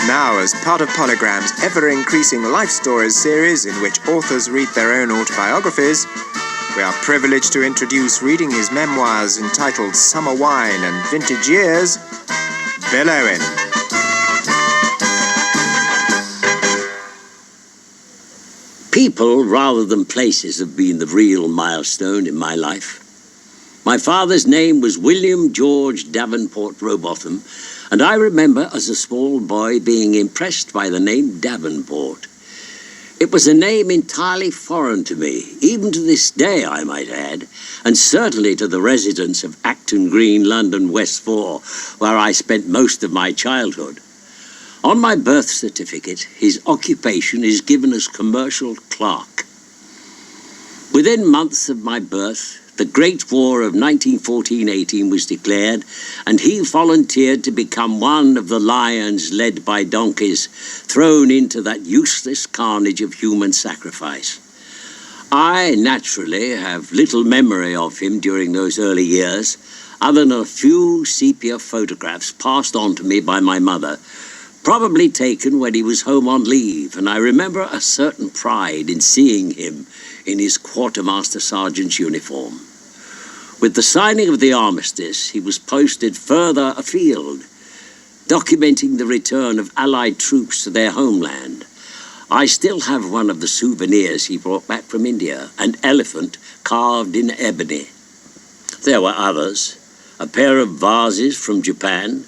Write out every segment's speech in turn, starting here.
Now, as part of Polygram's ever-increasing life stories series in which authors read their own autobiographies, we are privileged to introduce reading his memoirs entitled Summer Wine and Vintage Years, Bill Owen. People rather than places have been the real milestone in my life. My father's name was William George Davenport Rowbotham, and I remember as a small boy being impressed by the name Davenport. It was a name entirely foreign to me, even to this day, I might add, and certainly to the residents of Acton Green, London, West 4, where I spent most of my childhood. On my birth certificate, his occupation is given as commercial clerk. Within months of my birth, the Great War of 1914-18 was declared, and he volunteered to become one of the lions led by donkeys, thrown into that useless carnage of human sacrifice. I, naturally, have little memory of him during those early years, other than a few sepia photographs passed on to me by my mother, probably taken when he was home on leave, and I remember a certain pride in seeing him in his quartermaster sergeant's uniform. With the signing of the armistice, he was posted further afield, documenting the return of Allied troops to their homeland. I still have one of the souvenirs he brought back from India, an elephant carved in ebony. There were others, a pair of vases from Japan,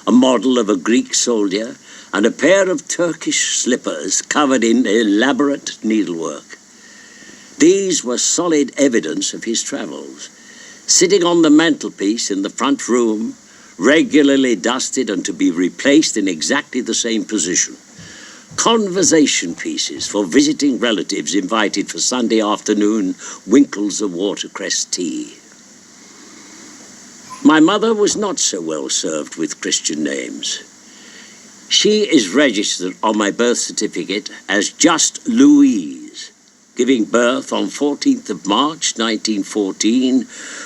a model of a Greek soldier, and a pair of Turkish slippers covered in elaborate needlework. These were solid evidence of his travels. Sitting on the mantelpiece in the front room, regularly dusted and to be replaced in exactly the same position. Conversation pieces for visiting relatives invited for Sunday afternoon winkles of watercress tea. My mother was not so well served with Christian names. She is registered on my birth certificate as just Louise, giving birth on 14th of March 1914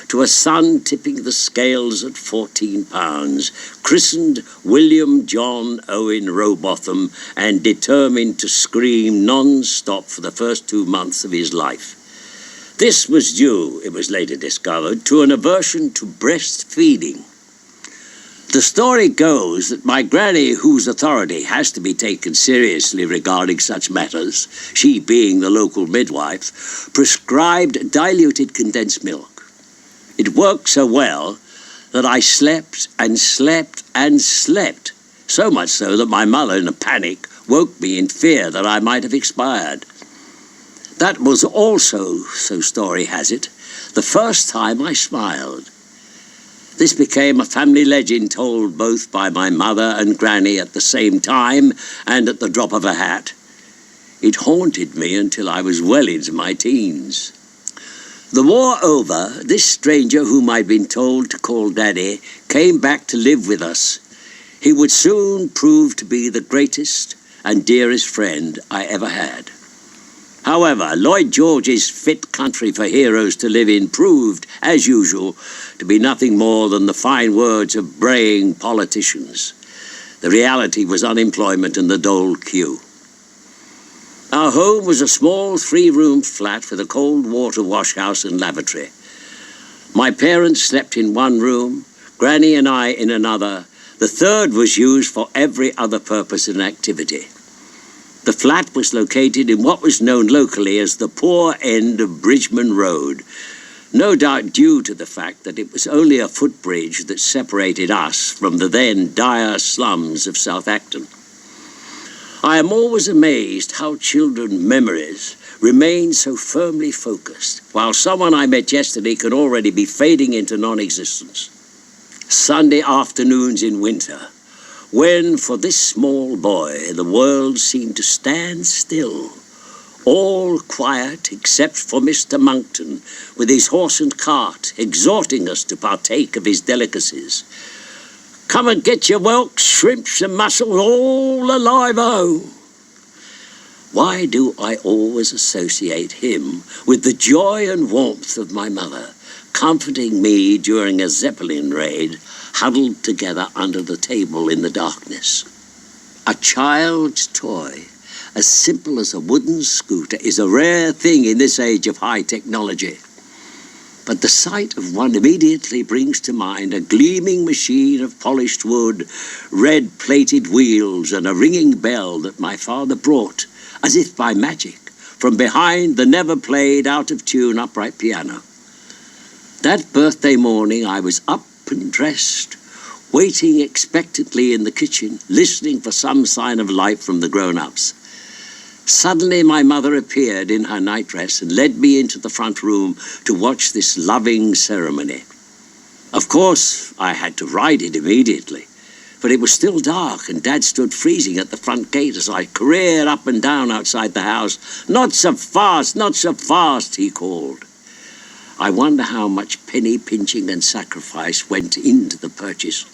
to a son tipping the scales at 14 pounds, christened William John Owen Rowbotham and determined to scream non-stop for the first 2 months of his life. This was due, it was later discovered, to an aversion to breastfeeding. The story goes that my granny, whose authority has to be taken seriously regarding such matters, she being the local midwife, prescribed diluted condensed milk. It worked so well that I slept and slept and slept, so much so that my mother, in a panic, woke me in fear that I might have expired. That was also, so story has it, the first time I smiled. This became a family legend told both by my mother and granny at the same time and at the drop of a hat. It haunted me until I was well into my teens. The war over, this stranger whom I'd been told to call Daddy came back to live with us. He would soon prove to be the greatest and dearest friend I ever had. However, Lloyd George's fit country for heroes to live in proved, as usual, to be nothing more than the fine words of braying politicians. The reality was unemployment and the dole queue. Our home was a small 3-room flat with a cold water washhouse and lavatory. My parents slept in one room, Granny and I in another. The third was used for every other purpose and activity. The flat was located in what was known locally as the poor end of Bridgeman Road, no doubt due to the fact that it was only a footbridge that separated us from the then dire slums of South Acton. I am always amazed how children's memories remain so firmly focused, while someone I met yesterday can already be fading into non-existence. Sunday afternoons in winter, when, for this small boy, the world seemed to stand still, all quiet except for Mr. Monckton, with his horse and cart, exhorting us to partake of his delicacies. Come and get your whelks, shrimps and mussels, all alive-o! Why do I always associate him with the joy and warmth of my mother, comforting me during a Zeppelin raid, huddled together under the table in the darkness? A child's toy, as simple as a wooden scooter, is a rare thing in this age of high technology. But the sight of one immediately brings to mind a gleaming machine of polished wood, red-plated wheels, and a ringing bell that my father brought, as if by magic, from behind the never-played, out-of-tune upright piano. That birthday morning I was up and dressed, waiting expectantly in the kitchen, listening for some sign of life from the grown-ups. Suddenly my mother appeared in her nightdress and led me into the front room to watch this loving ceremony. Of course, I had to ride it immediately, but it was still dark and Dad stood freezing at the front gate as I careered up and down outside the house. "Not so fast, not so fast," he called. I wonder how much penny pinching and sacrifice went into the purchase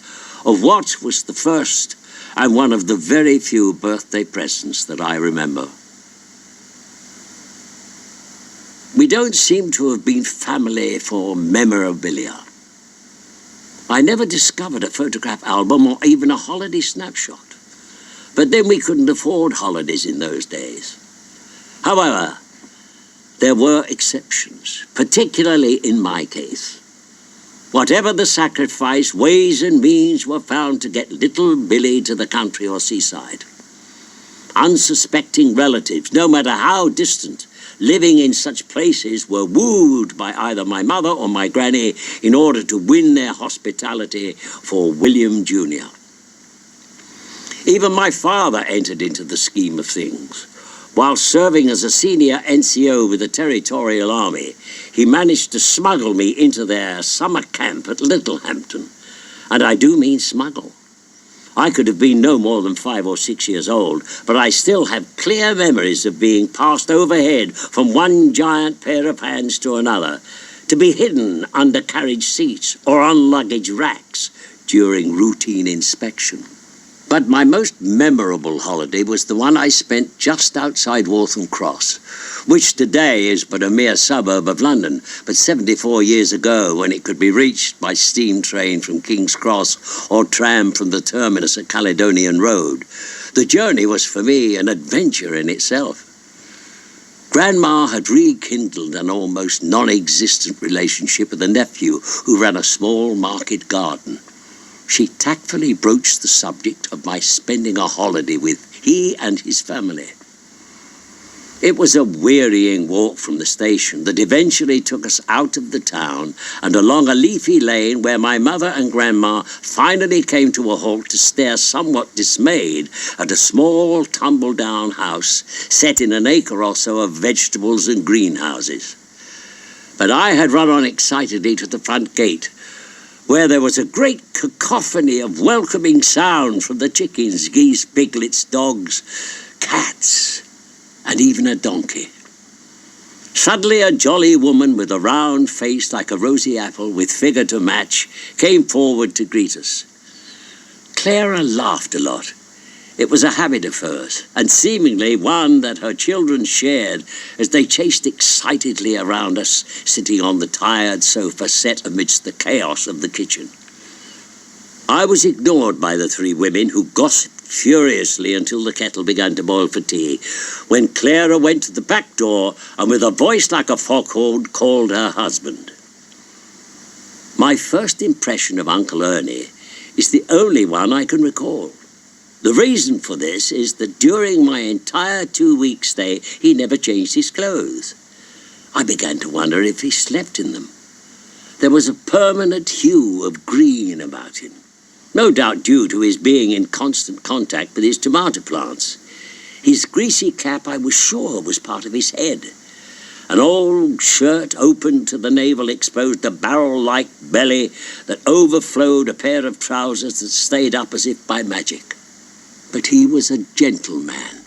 of what was the first and one of the very few birthday presents that I remember. We don't seem to have been family for memorabilia. I never discovered a photograph album or even a holiday snapshot. But then we couldn't afford holidays in those days. However, there were exceptions, particularly in my case. Whatever the sacrifice, ways and means were found to get little Billy to the country or seaside. Unsuspecting relatives, no matter how distant, living in such places were wooed by either my mother or my granny in order to win their hospitality for William Jr. Even my father entered into the scheme of things. While serving as a senior NCO with the Territorial Army, he managed to smuggle me into their summer camp at Littlehampton. And I do mean smuggle. I could have been no more than 5 or 6 years old, but I still have clear memories of being passed overhead from one giant pair of hands to another, to be hidden under carriage seats or on luggage racks during routine inspection. But my most memorable holiday was the one I spent just outside Waltham Cross, which today is but a mere suburb of London, but 74 years ago, when it could be reached by steam train from King's Cross or tram from the terminus at Caledonian Road, the journey was for me an adventure in itself. Grandma had rekindled an almost non-existent relationship with a nephew who ran a small market garden. She tactfully broached the subject of my spending a holiday with he and his family. It was a wearying walk from the station that eventually took us out of the town and along a leafy lane where my mother and Grandma finally came to a halt to stare somewhat dismayed at a small tumble-down house set in an acre or so of vegetables and greenhouses. But I had run on excitedly to the front gate, where there was a great cacophony of welcoming sound from the chickens, geese, piglets, dogs, cats, and even a donkey. Suddenly a jolly woman with a round face like a rosy apple with figure to match came forward to greet us. Clara laughed a lot. It was a habit of hers, and seemingly one that her children shared as they chased excitedly around us, sitting on the tired sofa set amidst the chaos of the kitchen. I was ignored by the 3 women, who gossiped furiously until the kettle began to boil for tea, when Clara went to the back door and with a voice like a foghorn called her husband. My first impression of Uncle Ernie is the only one I can recall. The reason for this is that during my entire 2-week stay, he never changed his clothes. I began to wonder if he slept in them. There was a permanent hue of green about him, no doubt due to his being in constant contact with his tomato plants. His greasy cap, I was sure, was part of his head. An old shirt open to the navel exposed a barrel-like belly that overflowed a pair of trousers that stayed up as if by magic. But he was a gentleman,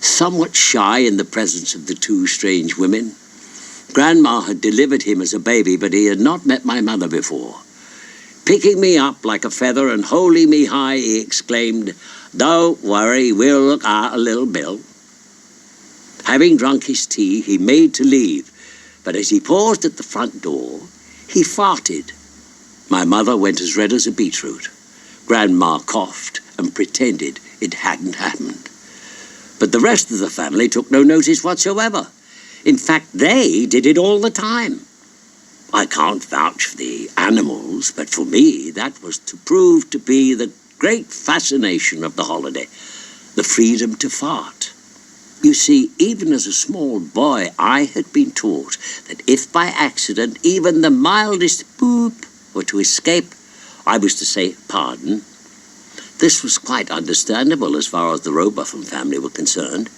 somewhat shy in the presence of the 2 strange women. Grandma had delivered him as a baby, but he had not met my mother before. Picking me up like a feather and holding me high, he exclaimed, "Don't worry, we'll look out a little Bill." Having drunk his tea, he made to leave, but as he paused at the front door, he farted. My mother went as red as a beetroot. Grandma coughed and pretended it hadn't happened. But the rest of the family took no notice whatsoever. In fact, they did it all the time. I can't vouch for the animals, but for me, that was to prove to be the great fascination of the holiday, the freedom to fart. You see, even as a small boy, I had been taught that if by accident even the mildest boop were to escape, I was to say pardon. This was quite understandable as far as the Robuffon family were concerned.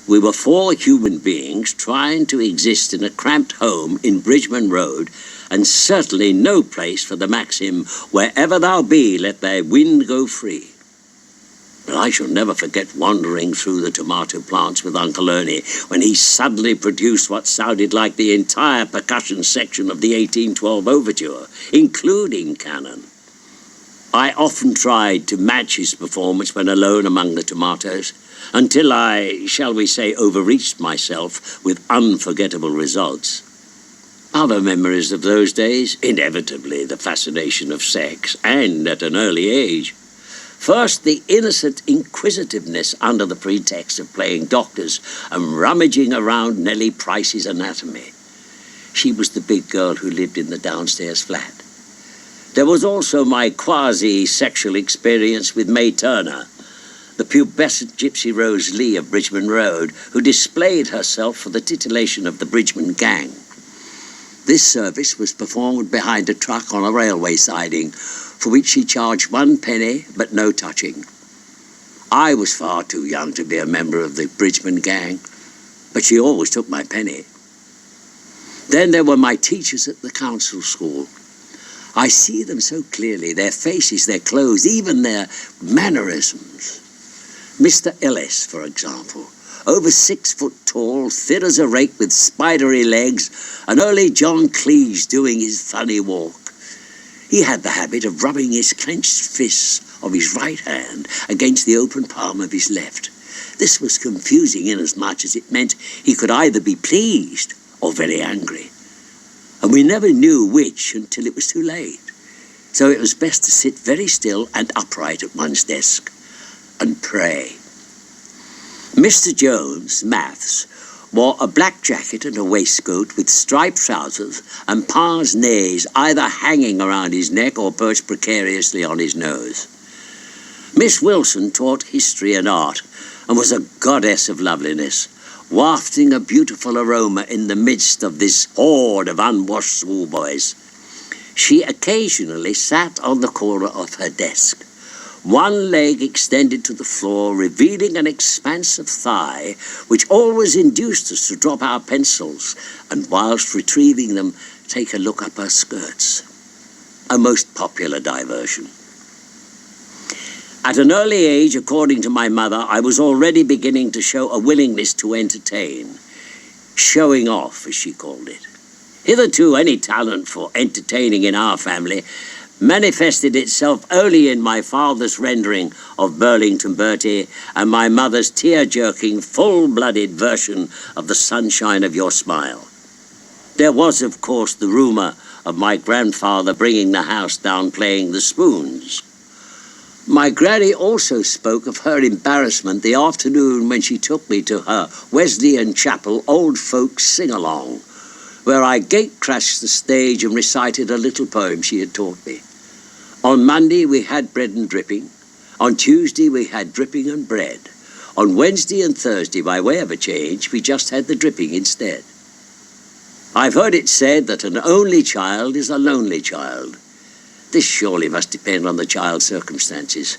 We were 4 human beings trying to exist in a cramped home in Bridgman Road, and certainly no place for the maxim, wherever thou be, let thy wind go free. But I shall never forget wandering through the tomato plants with Uncle Ernie when he suddenly produced what sounded like the entire percussion section of the 1812 Overture, including canon. I often tried to match his performance when alone among the tomatoes, until I, shall we say, overreached myself with unforgettable results. Other memories of those days, inevitably the fascination of sex, and at an early age. First, the innocent inquisitiveness under the pretext of playing doctors and rummaging around Nellie Price's anatomy. She was the big girl who lived in the downstairs flat. There was also my quasi-sexual experience with May Turner, the pubescent Gypsy Rose Lee of Bridgman Road, who displayed herself for the titillation of the Bridgman gang. This service was performed behind a truck on a railway siding, for which she charged 1 penny, but no touching. I was far too young to be a member of the Bridgman gang, but she always took my penny. Then there were my teachers at the council school. I see them so clearly, their faces, their clothes, even their mannerisms. Mr. Ellis, for example, over 6 foot tall, thin as a rake with spidery legs, and early John Cleese doing his funny walk. He had the habit of rubbing his clenched fists of his right hand against the open palm of his left. This was confusing inasmuch as it meant he could either be pleased or very angry. And we never knew which until it was too late. So it was best to sit very still and upright at one's desk and pray. Mr. Jones, maths, wore a black jacket and a waistcoat with striped trousers and pince-nez either hanging around his neck or perched precariously on his nose. Miss Wilson taught history and art and was a goddess of loveliness, wafting a beautiful aroma in the midst of this horde of unwashed schoolboys. She occasionally sat on the corner of her desk, one leg extended to the floor, revealing an expanse of thigh which always induced us to drop our pencils and, whilst retrieving them, take a look up her skirts. A most popular diversion. At an early age, according to my mother, I was already beginning to show a willingness to entertain. Showing off, as she called it. Hitherto, any talent for entertaining in our family manifested itself only in my father's rendering of Burlington Bertie and my mother's tear-jerking, full-blooded version of The Sunshine of Your Smile. There was, of course, the rumour of my grandfather bringing the house down playing the spoons. My granny also spoke of her embarrassment the afternoon when she took me to her Wesleyan Chapel old folks sing-along, where I gate-crashed the stage and recited a little poem she had taught me. On Monday we had bread and dripping. On Tuesday we had dripping and bread. On Wednesday and Thursday, by way of a change, we just had the dripping instead. I've heard it said that an only child is a lonely child. This surely must depend on the child's circumstances.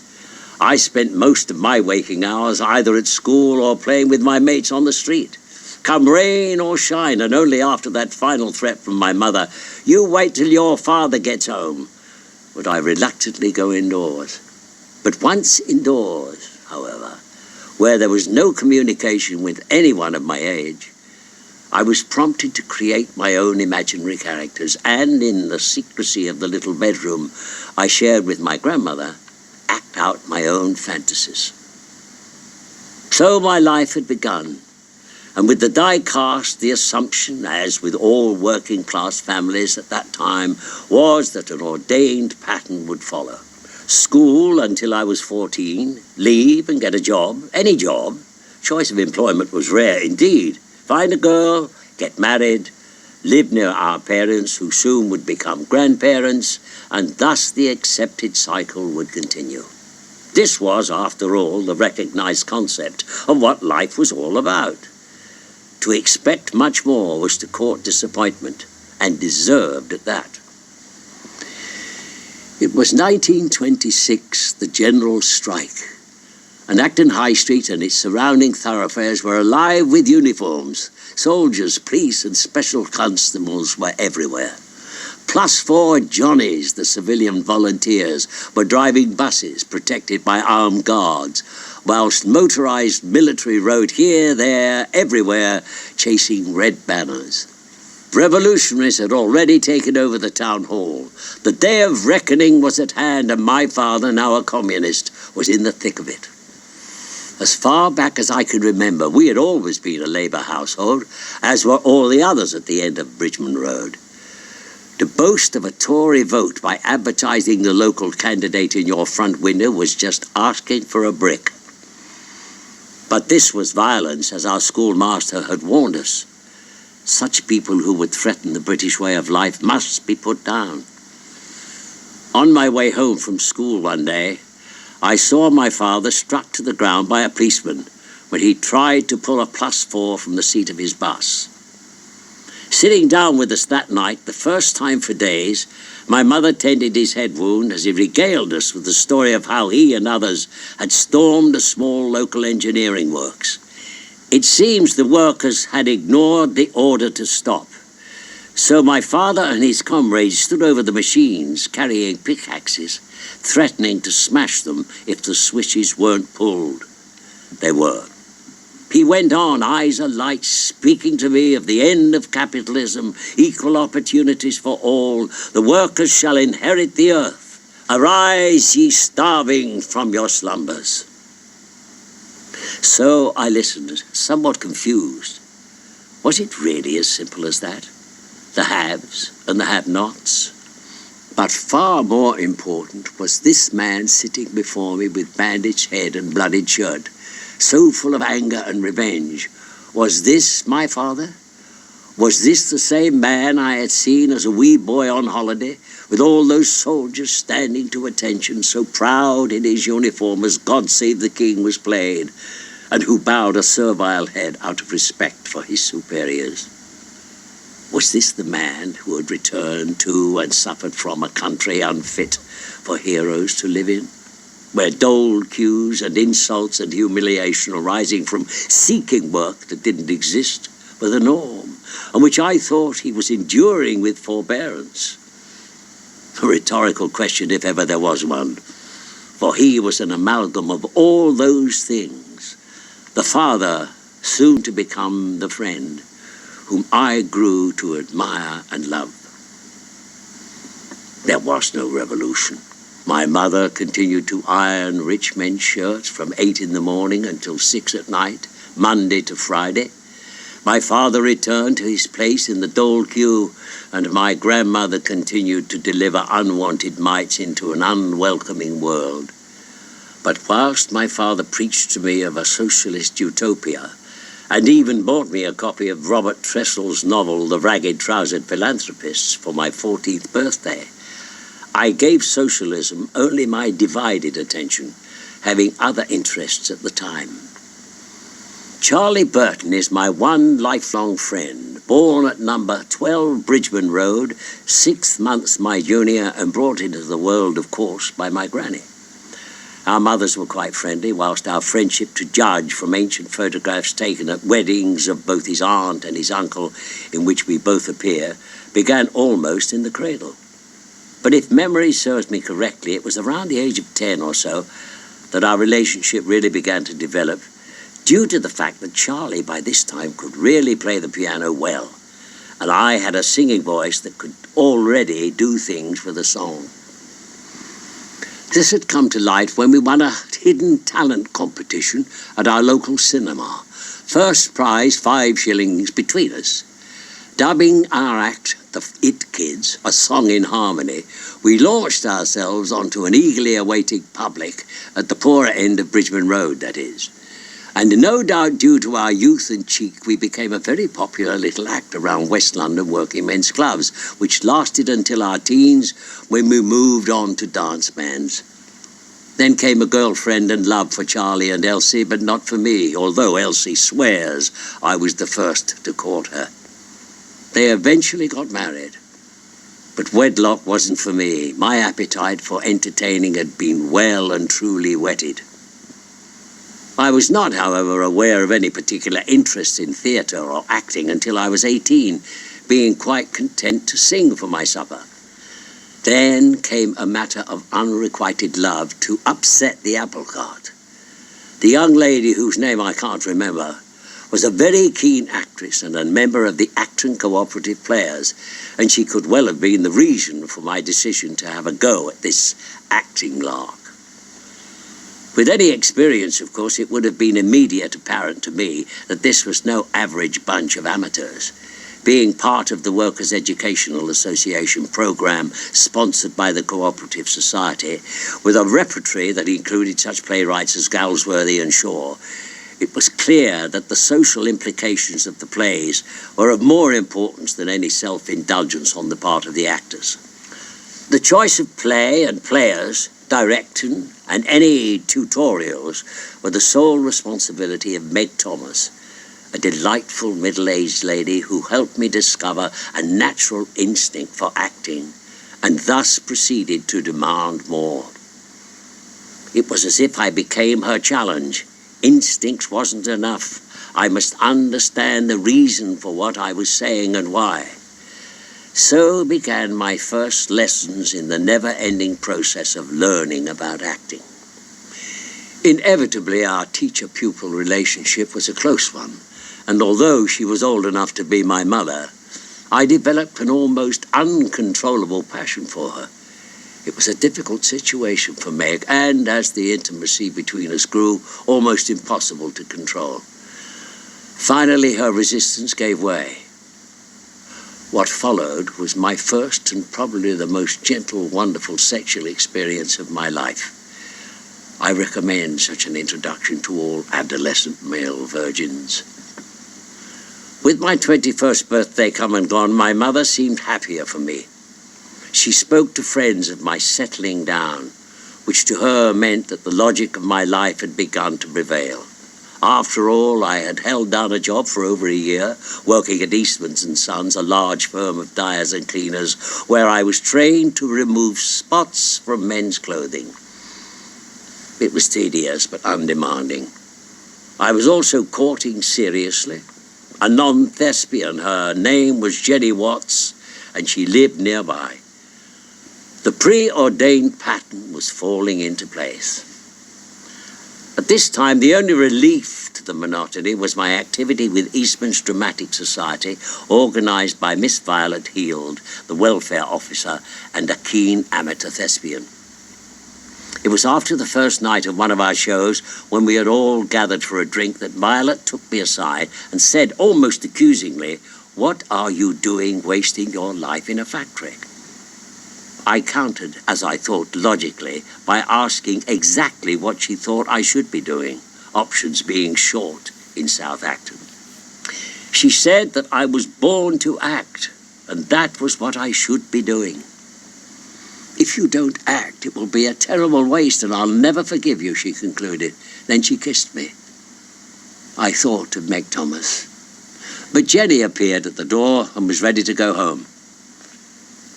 I spent most of my waking hours either at school or playing with my mates on the street. Come rain or shine, and only after that final threat from my mother, "You wait till your father gets home," would I reluctantly go indoors. But once indoors, however, where there was no communication with anyone of my age, I was prompted to create my own imaginary characters, and in the secrecy of the little bedroom I shared with my grandmother, act out my own fantasies. So my life had begun. And with the die cast, the assumption, as with all working-class families at that time, was that an ordained pattern would follow. School until I was 14, leave and get a job, any job. Choice of employment was rare indeed. Find a girl, get married, live near our parents who soon would become grandparents, and thus the accepted cycle would continue. This was, after all, the recognized concept of what life was all about. To expect much more was to court disappointment, and deserved at that. It was 1926, the general strike, and Acton High Street and its surrounding thoroughfares were alive with uniforms. Soldiers, police, and special constables were everywhere. +4 Johnnies, the civilian volunteers, were driving buses protected by armed guards, whilst motorized military rode here, there, everywhere, chasing red banners. Revolutionaries had already taken over the town hall. The day of reckoning was at hand, and my father, now a communist, was in the thick of it. As far back as I can remember, we had always been a Labour household, as were all the others at the end of Bridgman Road. To boast of a Tory vote by advertising the local candidate in your front window was just asking for a brick. But this was violence, as our schoolmaster had warned us. Such people who would threaten the British way of life must be put down. On my way home from school one day, I saw my father struck to the ground by a policeman when he tried to pull a +4 from the seat of his bus. Sitting down with us that night, the first time for days, my mother tended his head wound as he regaled us with the story of how he and others had stormed a small local engineering works. It seems the workers had ignored the order to stop. So my father and his comrades stood over the machines, carrying pickaxes, threatening to smash them if the switches weren't pulled. They were. He went on, eyes alight, speaking to me of the end of capitalism, equal opportunities for all. The workers shall inherit the earth. Arise, ye starving, from your slumbers. So I listened, somewhat confused. Was it really as simple as that? The haves and the have-nots? But far more important was this man sitting before me with bandaged head and bloodied shirt, so full of anger and revenge. Was this my father? Was this the same man I had seen as a wee boy on holiday, with all those soldiers standing to attention, so proud in his uniform as God Save the King was played, and who bowed a servile head out of respect for his superiors? Was this the man who had returned to and suffered from a country unfit for heroes to live in, where dole queues and insults and humiliation arising from seeking work that didn't exist were the norm, and which I thought he was enduring with forbearance? A rhetorical question, if ever there was one, for he was an amalgam of all those things, the father soon to become the friend, whom I grew to admire and love. There was no revolution. My mother continued to iron rich men's shirts from 8 in the morning until 6 at night, Monday to Friday. My father returned to his place in the dole queue, and my grandmother continued to deliver unwanted mites into an unwelcoming world. But whilst my father preached to me of a socialist utopia, and even bought me a copy of Robert Tressel's novel, The Ragged-Trousered Philanthropists, for my 14th birthday, I gave socialism only my divided attention, having other interests at the time. Charlie Burton is my one lifelong friend, born at number 12 Bridgman Road, 6 months my junior, and brought into the world, of course, by my granny. Our mothers were quite friendly, whilst our friendship to judge from ancient photographs taken at weddings of both his aunt and his uncle, in which we both appear, began almost in the cradle. But if memory serves me correctly, it was around the age of 10 or so that our relationship really began to develop, due to the fact that Charlie by this time could really play the piano well, and I had a singing voice that could already do things with a song. This had come to light when we won a hidden talent competition at our local cinema. First prize, 5 shillings between us. Dubbing our act the It Kids, a song in harmony, we launched ourselves onto an eagerly awaiting public at the poorer end of Bridgeman Road, that is. And no doubt due to our youth and cheek, we became a very popular little act around West London working men's clubs, which lasted until our teens, when we moved on to dance bands. Then came a girlfriend and love for Charlie and Elsie, but not for me, although Elsie swears I was the first to court her. They eventually got married, but wedlock wasn't for me. My appetite for entertaining had been well and truly whetted. I was not, however, aware of any particular interest in theatre or acting until I was 18, being quite content to sing for my supper. Then came a matter of unrequited love to upset the apple cart. The young lady, whose name I can't remember, was a very keen actress and a member of the Acton Cooperative Players, and she could well have been the reason for my decision to have a go at this acting lark. With any experience, of course, it would have been immediate apparent to me that this was no average bunch of amateurs. Being part of the Workers' Educational Association program sponsored by the Cooperative Society, with a repertory that included such playwrights as Galsworthy and Shaw, it was clear that the social implications of the plays were of more importance than any self-indulgence on the part of the actors. The choice of play and players, directing, and any tutorials were the sole responsibility of Meg Thomas, a delightful middle-aged lady who helped me discover a natural instinct for acting and thus proceeded to demand more. It was as if I became her challenge. Instinct wasn't enough. I must understand the reason for what I was saying and why. So began my first lessons in the never-ending process of learning about acting. Inevitably, our teacher-pupil relationship was a close one, and although she was old enough to be my mother, I developed an almost uncontrollable passion for her. It was a difficult situation for Meg, and as the intimacy between us grew, almost impossible to control. Finally, her resistance gave way. What followed was my first and probably the most gentle, wonderful sexual experience of my life. I recommend such an introduction to all adolescent male virgins. With my 21st birthday come and gone, my mother seemed happier for me. She spoke to friends of my settling down, which to her meant that the logic of my life had begun to prevail. After all, I had held down a job for over a year, working at Eastman's & Sons, a large firm of dyers and cleaners, where I was trained to remove spots from men's clothing. It was tedious but undemanding. I was also courting seriously a non-thespian. Her name was Jenny Watts, and she lived nearby. The preordained pattern was falling into place. At this time, the only relief to the monotony was my activity with Eastman's Dramatic Society, organised by Miss Violet Heald, the welfare officer, and a keen amateur thespian. It was after the first night of one of our shows, when we had all gathered for a drink, that Violet took me aside and said, almost accusingly, "What are you doing wasting your life in a factory?" I countered, as I thought logically, by asking exactly what she thought I should be doing, options being short in South Acton. She said that I was born to act, and that was what I should be doing. "If you don't act, it will be a terrible waste, and I'll never forgive you," she concluded. Then she kissed me. I thought of Meg Thomas. But Jenny appeared at the door and was ready to go home.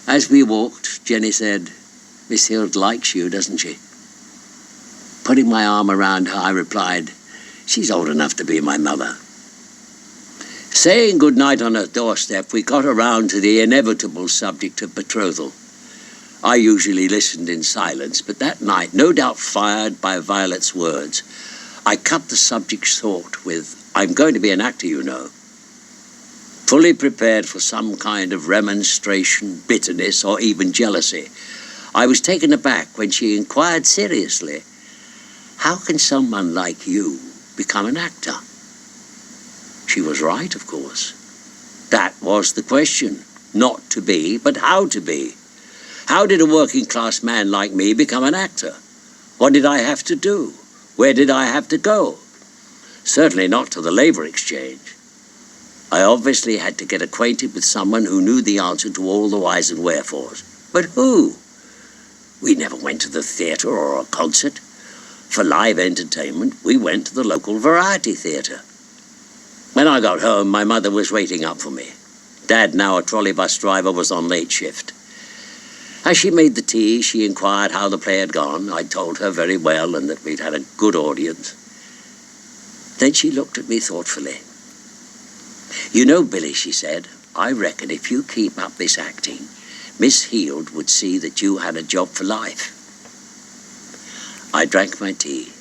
As we walked, Jenny said, "Miss Hild likes you, doesn't she?" Putting my arm around her, I replied, "She's old enough to be my mother." Saying good night on her doorstep, we got around to the inevitable subject of betrothal. I usually listened in silence, but that night, no doubt fired by Violet's words, I cut the subject short with, "I'm going to be an actor, you know." Fully prepared for some kind of remonstration, bitterness, or even jealousy, I was taken aback when she inquired seriously, "How can someone like you become an actor?" She was right, of course. That was the question. Not to be, but how to be. How did a working-class man like me become an actor? What did I have to do? Where did I have to go? Certainly not to the Labour Exchange. I obviously had to get acquainted with someone who knew the answer to all the whys and wherefores. But who? We never went to the theatre or a concert. For live entertainment, we went to the local variety theatre. When I got home, my mother was waiting up for me. Dad, now a trolley bus driver, was on late shift. As she made the tea, she inquired how the play had gone. I told her very well and that we'd had a good audience. Then she looked at me thoughtfully. "You know, Billy," she said, "I reckon if you keep up this acting, Miss Heald would see that you had a job for life." I drank my tea.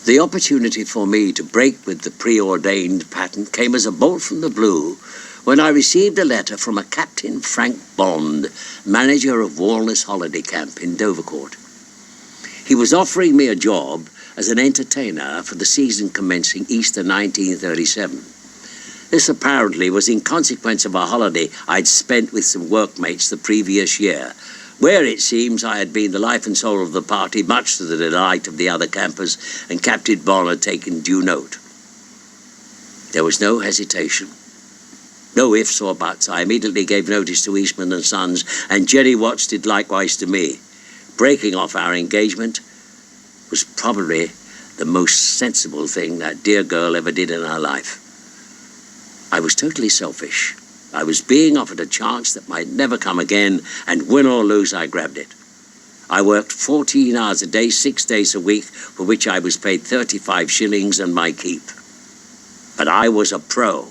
The opportunity for me to break with the preordained pattern came as a bolt from the blue when I received a letter from a Captain Frank Bond, manager of Walness Holiday Camp in Dovercourt. He was offering me a job as an entertainer for the season commencing Easter 1937. This apparently was in consequence of a holiday I'd spent with some workmates the previous year, where it seems I had been the life and soul of the party, much to the delight of the other campers, and Captain Bond had taken due note. There was no hesitation. No ifs or buts. I immediately gave notice to Eastman and Sons, and Jenny Watts did likewise to me. Breaking off our engagement was probably the most sensible thing that dear girl ever did in her life. I was totally selfish. I was being offered a chance that might never come again, and win or lose, I grabbed it. I worked 14 hours a day, 6 days a week, for which I was paid 35 shillings and my keep. But I was a pro.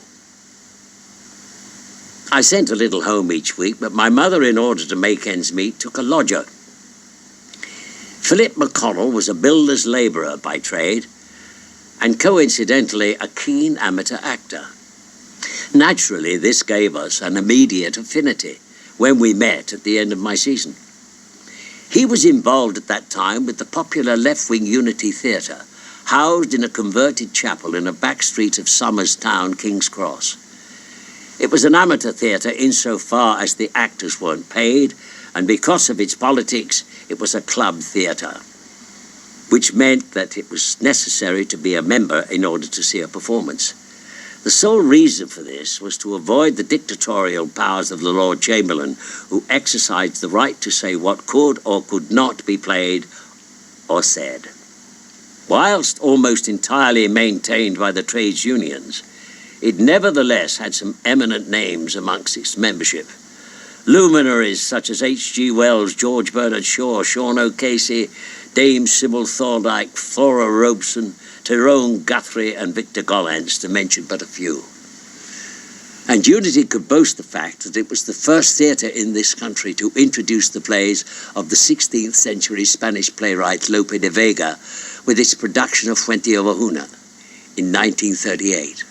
I sent a little home each week, but my mother, in order to make ends meet, took a lodger. Philip McConnell was a builder's labourer by trade, and coincidentally a keen amateur actor. Naturally, this gave us an immediate affinity when we met at the end of my season. He was involved at that time with the popular left-wing Unity Theatre, housed in a converted chapel in a back street of Somers Town, King's Cross. It was an amateur theatre insofar as the actors weren't paid, and because of its politics, it was a club theatre, which meant that it was necessary to be a member in order to see a performance. The sole reason for this was to avoid the dictatorial powers of the Lord Chamberlain, who exercised the right to say what could or could not be played or said. Whilst almost entirely maintained by the trades unions, it nevertheless had some eminent names amongst its membership. Luminaries such as H.G. Wells, George Bernard Shaw, Sean O'Casey, Dame Sybil Thorndike, Flora Robeson, Tyrone Guthrie and Victor Gollancz, to mention but a few. And Unity could boast the fact that it was the first theatre in this country to introduce the plays of the 16th century Spanish playwright Lope de Vega with its production of Fuente Ovejuna in 1938.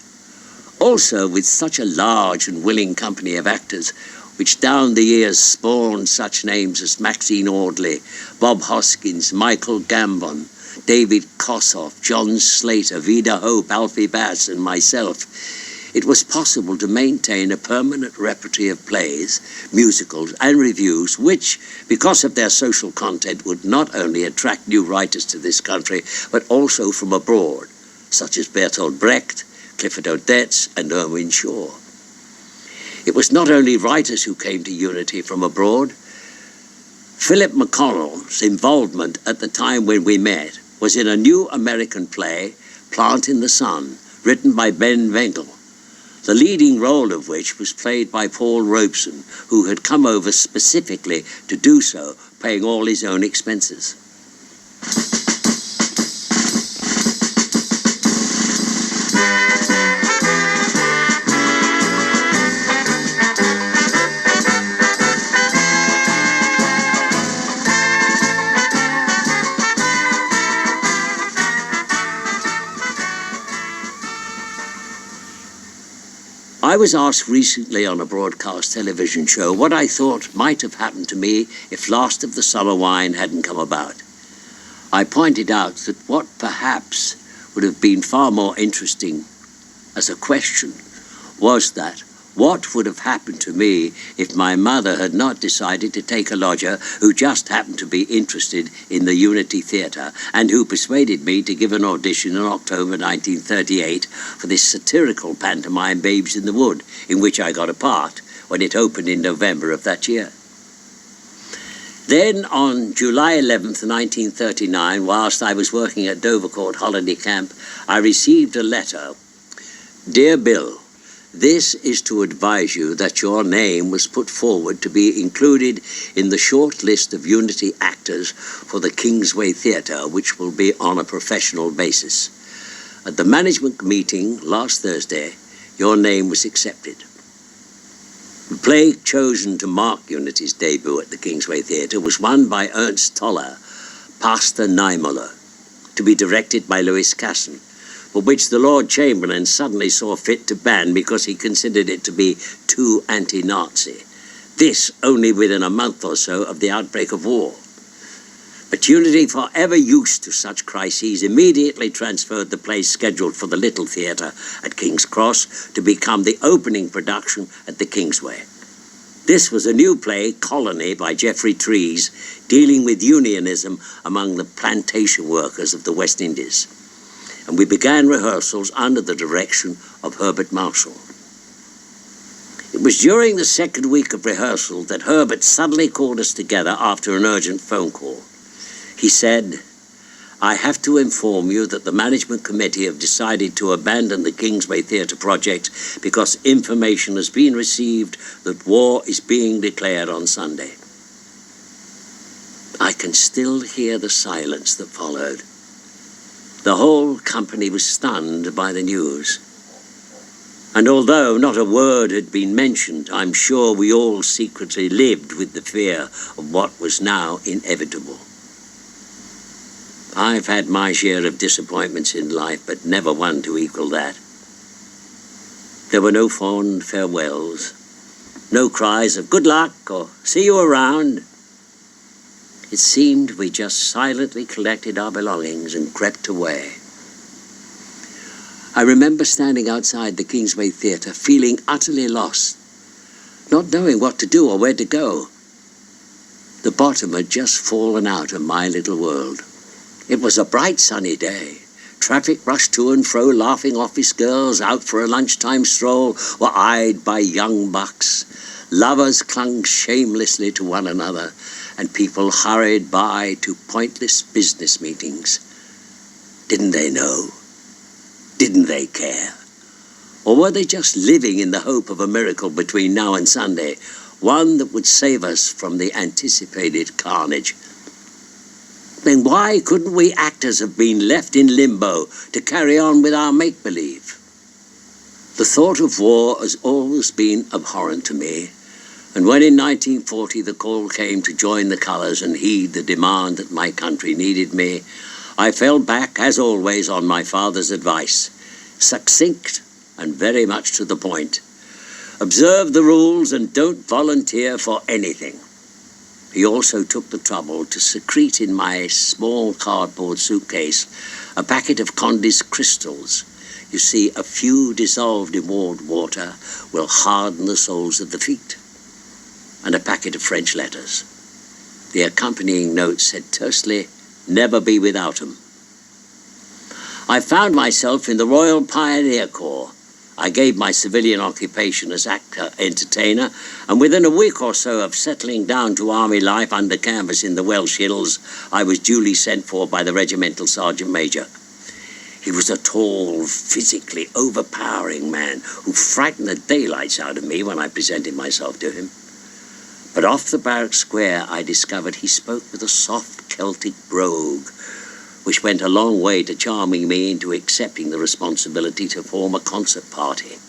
Also with such a large and willing company of actors, which down the years spawned such names as Maxine Audley, Bob Hoskins, Michael Gambon, David Kossoff, John Slater, Vida Hope, Alfie Bass, and myself, it was possible to maintain a permanent repertory of plays, musicals, and reviews which, because of their social content, would not only attract new writers to this country, but also from abroad, such as Bertolt Brecht, Clifford Odets, and Erwin Shaw. It was not only writers who came to Unity from abroad. Philip McConnell's involvement at the time when we met was in a new American play, Plant in the Sun, written by Ben Wengel, the leading role of which was played by Paul Robeson, who had come over specifically to do so, paying all his own expenses. I was asked recently on a broadcast television show what I thought might have happened to me if Last of the Summer Wine hadn't come about. I pointed out that what perhaps would have been far more interesting as a question was that what would have happened to me if my mother had not decided to take a lodger who just happened to be interested in the Unity Theatre and who persuaded me to give an audition in October 1938 for this satirical pantomime Babes in the Wood, in which I got a part when it opened in November of that year. Then, on July 11th, 1939, whilst I was working at Dovercourt Holiday Camp, I received a letter. Dear Bill, this is to advise you that your name was put forward to be included in the short list of Unity actors for the Kingsway Theatre, which will be on a professional basis. At the management meeting last Thursday, your name was accepted. The play chosen to mark Unity's debut at the Kingsway Theatre was one by Ernst Toller, Pastor Niemöller, to be directed by Louis Casson, for which the Lord Chamberlain suddenly saw fit to ban because he considered it to be too anti-Nazi. This only within a month or so of the outbreak of war. But Unity, forever used to such crises, immediately transferred the play scheduled for the Little Theatre at King's Cross to become the opening production at the Kingsway. This was a new play, Colony, by Geoffrey Trees, dealing with unionism among the plantation workers of the West Indies. And we began rehearsals under the direction of Herbert Marshall. It was during the second week of rehearsal that Herbert suddenly called us together after an urgent phone call. He said, I have to inform you that the management committee have decided to abandon the Kingsway Theatre project because information has been received that war is being declared on Sunday. I can still hear the silence that followed. The whole company was stunned by the news. And although not a word had been mentioned, I'm sure we all secretly lived with the fear of what was now inevitable. I've had my share of disappointments in life, but never one to equal that. There were no fond farewells, no cries of good luck or see you around. It seemed we just silently collected our belongings and crept away. I remember standing outside the Kingsway Theatre, feeling utterly lost, not knowing what to do or where to go. The bottom had just fallen out of my little world. It was a bright sunny day. Traffic rushed to and fro, laughing office girls out for a lunchtime stroll were eyed by young bucks. Lovers clung shamelessly to one another, and people hurried by to pointless business meetings. Didn't they know? Didn't they care? Or were they just living in the hope of a miracle between now and Sunday, one that would save us from the anticipated carnage? Then why couldn't we actors have been left in limbo to carry on with our make-believe? The thought of war has always been abhorrent to me, and when in 1940 the call came to join the colours and heed the demand that my country needed me, I fell back, as always, on my father's advice, succinct and very much to the point. Observe the rules and don't volunteer for anything. He also took the trouble to secrete in my small cardboard suitcase a packet of Condy's crystals. You see, a few dissolved in warm water will harden the soles of the feet. And a packet of French letters. The accompanying note said tersely, never be without 'em. I found myself in the Royal Pioneer Corps. I gave my civilian occupation as actor-entertainer, and within a week or so of settling down to army life under canvas in the Welsh Hills, I was duly sent for by the regimental sergeant major. He was a tall, physically overpowering man who frightened the daylights out of me when I presented myself to him. But off the barrack square, I discovered he spoke with a soft Celtic brogue, which went a long way to charming me into accepting the responsibility to form a concert party.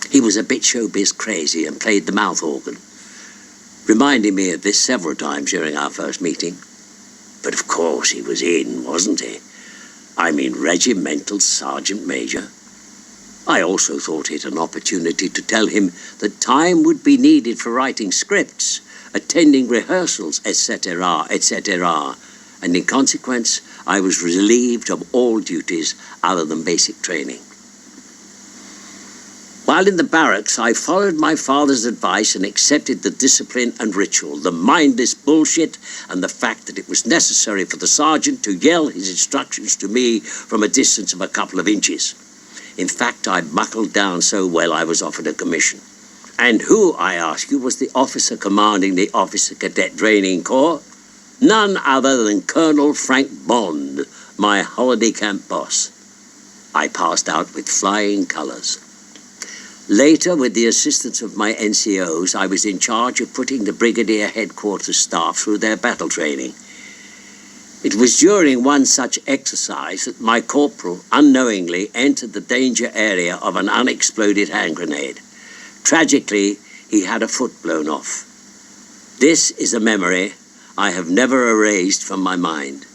He was a bit showbiz crazy and played the mouth organ, reminding me of this several times during our first meeting. But of course he was in, wasn't he? I mean, regimental sergeant major. I also thought it an opportunity to tell him that time would be needed for writing scripts, attending rehearsals, etc., etc., and in consequence, I was relieved of all duties other than basic training. While in the barracks, I followed my father's advice and accepted the discipline and ritual, the mindless bullshit, and the fact that it was necessary for the sergeant to yell his instructions to me from a distance of a couple of inches. In fact, I buckled down so well I was offered a commission. And who, I ask you, was the officer commanding the Officer Cadet Training Corps? None other than Colonel Frank Bond, my holiday camp boss. I passed out with flying colours. Later, with the assistance of my NCOs, I was in charge of putting the Brigadier Headquarters staff through their battle training. It was during one such exercise that my corporal unknowingly entered the danger area of an unexploded hand grenade. Tragically, he had a foot blown off. This is a memory I have never erased from my mind.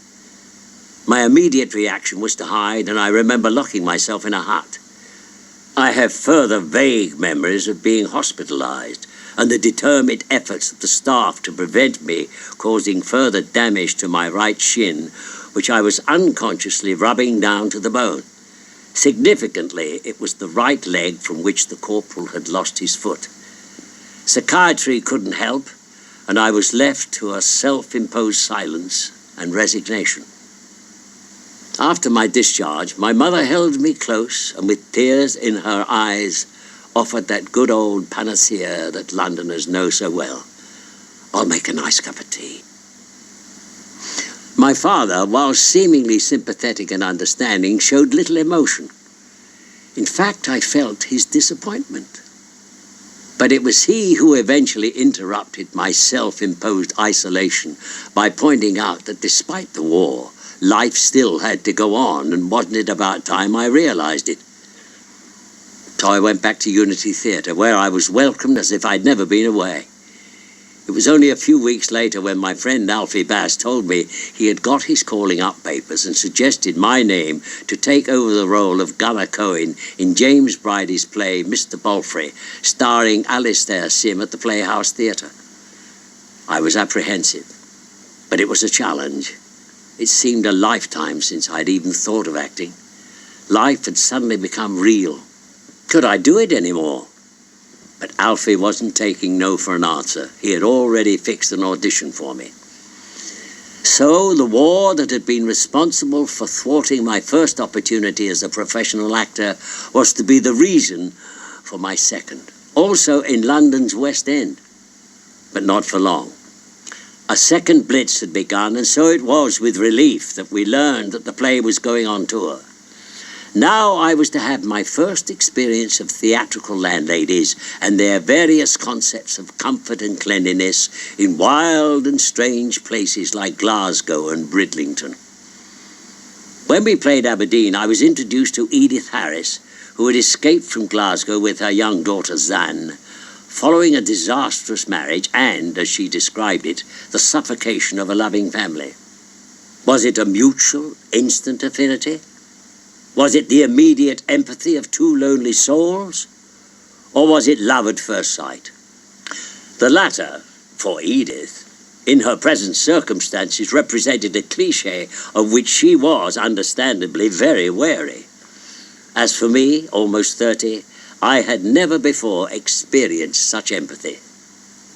My immediate reaction was to hide, and I remember locking myself in a hut. I have further vague memories of being hospitalized and the determined efforts of the staff to prevent me causing further damage to my right shin, which I was unconsciously rubbing down to the bone. Significantly, it was the right leg from which the corporal had lost his foot. Psychiatry couldn't help, and I was left to a self-imposed silence and resignation. After my discharge, my mother held me close and with tears in her eyes offered that good old panacea that Londoners know so well. I'll make a nice cup of tea. My father, while seemingly sympathetic and understanding, showed little emotion. In fact, I felt his disappointment. But it was he who eventually interrupted my self-imposed isolation by pointing out that despite the war, life still had to go on, and wasn't it about time I realized it? So I went back to Unity Theatre, where I was welcomed as if I'd never been away. It was only a few weeks later when my friend Alfie Bass told me he had got his calling up papers and suggested my name to take over the role of Gunner Cohen in James Bridie's play Mr. Balfrey, starring Alistair Sim at the Playhouse Theatre. I was apprehensive, but it was a challenge. It seemed a lifetime since I'd even thought of acting. Life had suddenly become real. Could I do it anymore? But Alfie wasn't taking no for an answer. He had already fixed an audition for me. So the war that had been responsible for thwarting my first opportunity as a professional actor was to be the reason for my second. Also in London's West End, but not for long. A second blitz had begun, and so it was with relief that we learned that the play was going on tour. Now I was to have my first experience of theatrical landladies and their various concepts of comfort and cleanliness in wild and strange places like Glasgow and Bridlington. When we played Aberdeen, I was introduced to Edith Harris, who had escaped from Glasgow with her young daughter Zan, following a disastrous marriage and, as she described it, the suffocation of a loving family. Was it a mutual, instant affinity? Was it the immediate empathy of two lonely souls? Or was it love at first sight? The latter, for Edith, in her present circumstances, represented a cliché of which she was, understandably, very wary. As for me, almost 30, I had never before experienced such empathy.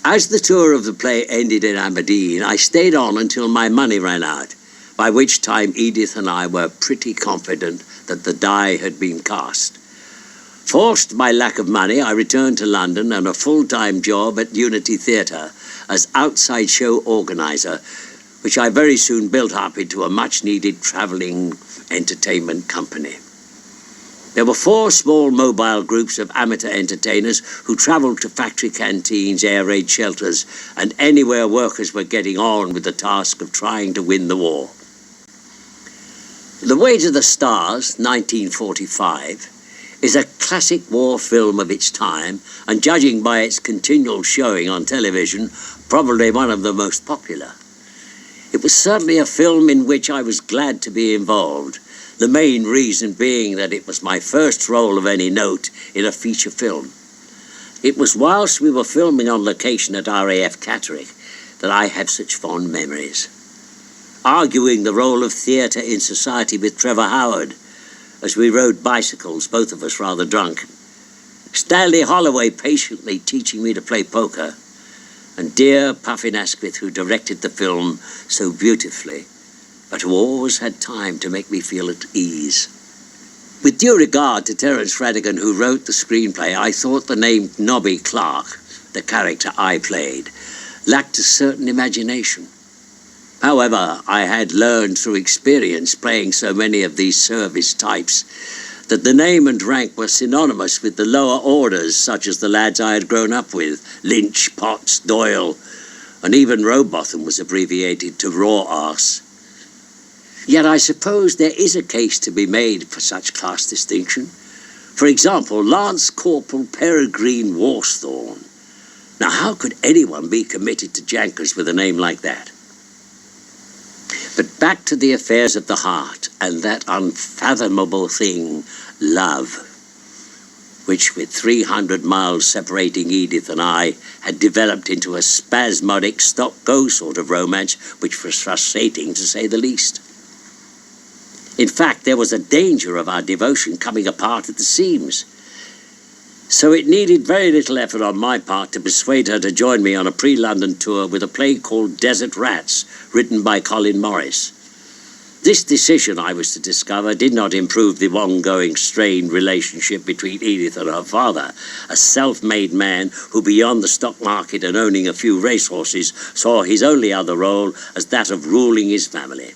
As the tour of the play ended in Aberdeen, I stayed on until my money ran out, by which time Edith and I were pretty confident that the die had been cast. Forced by lack of money, I returned to London and a full-time job at Unity Theatre as outside show organizer, which I very soon built up into a much-needed travelling entertainment company. There were 4 small mobile groups of amateur entertainers who travelled to factory canteens, air raid shelters, and anywhere workers were getting on with the task of trying to win the war. The Way to the Stars, 1945, is a classic war film of its time, and judging by its continual showing on television, probably one of the most popular. It was certainly a film in which I was glad to be involved, the main reason being that it was my first role of any note in a feature film. It was whilst we were filming on location at RAF Catterick that I have such fond memories. Arguing the role of theatre in society with Trevor Howard as we rode bicycles, both of us rather drunk. Stanley Holloway patiently teaching me to play poker, and dear Puffin Asquith, who directed the film so beautifully, but who always had time to make me feel at ease. With due regard to Terence Rattigan, who wrote the screenplay, I thought the name Nobby Clark, the character I played, lacked a certain imagination. However, I had learned through experience playing so many of these service types that the name and rank were synonymous with the lower orders, such as the lads I had grown up with, Lynch, Potts, Doyle, and even Rowbotham was abbreviated to Raw Arse. Yet I suppose there is a case to be made for such class distinction. For example, Lance Corporal Peregrine Worsthorne. Now, how could anyone be committed to Jankers with a name like that? But back to the affairs of the heart and that unfathomable thing, love, which with 300 miles separating Edith and I had developed into a spasmodic stop-go sort of romance, which was frustrating to say the least. In fact, there was a danger of our devotion coming apart at the seams. So it needed very little effort on my part to persuade her to join me on a pre-London tour with a play called Desert Rats, written by Colin Morris. This decision, I was to discover, did not improve the ongoing strained relationship between Edith and her father, a self-made man who, beyond the stock market and owning a few racehorses, saw his only other role as that of ruling his family.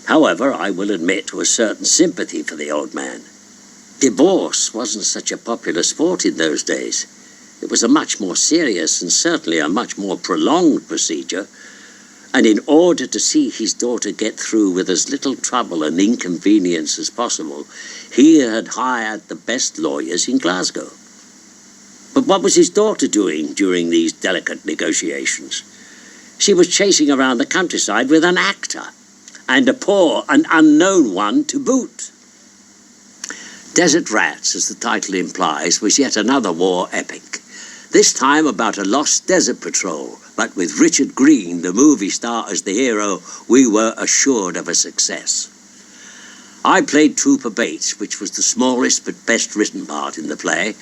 However, I will admit to a certain sympathy for the old man. Divorce wasn't such a popular sport in those days. It was a much more serious and certainly a much more prolonged procedure. And in order to see his daughter get through with as little trouble and inconvenience as possible, he had hired the best lawyers in Glasgow. But what was his daughter doing during these delicate negotiations? She was chasing around the countryside with an actor, and a poor and unknown one to boot. Desert Rats, as the title implies, was yet another war epic. This time about a lost desert patrol, but with Richard Green, the movie star, as the hero, we were assured of a success. I played Trooper Bates, which was the smallest but best written part in the play,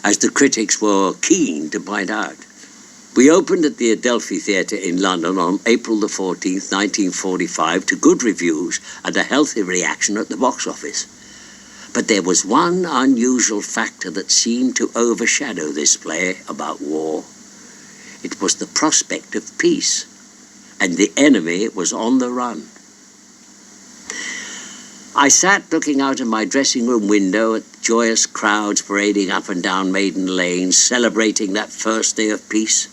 as the critics were keen to point out. We opened at the Adelphi Theatre in London on April the 14th, 1945, to good reviews and a healthy reaction at the box office. But there was one unusual factor that seemed to overshadow this play about war. It was the prospect of peace, and the enemy was on the run. I sat looking out of my dressing room window at joyous crowds parading up and down Maiden Lane, celebrating that first day of peace.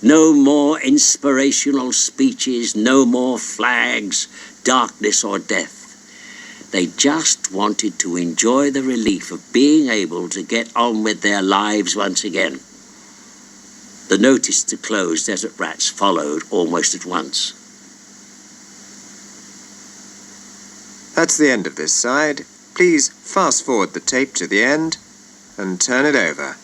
No more inspirational speeches, no more flags, darkness or death. They just wanted to enjoy the relief of being able to get on with their lives once again. The notice to close Desert Rats followed almost at once. That's the end of this side. Please fast forward the tape to the end and turn it over.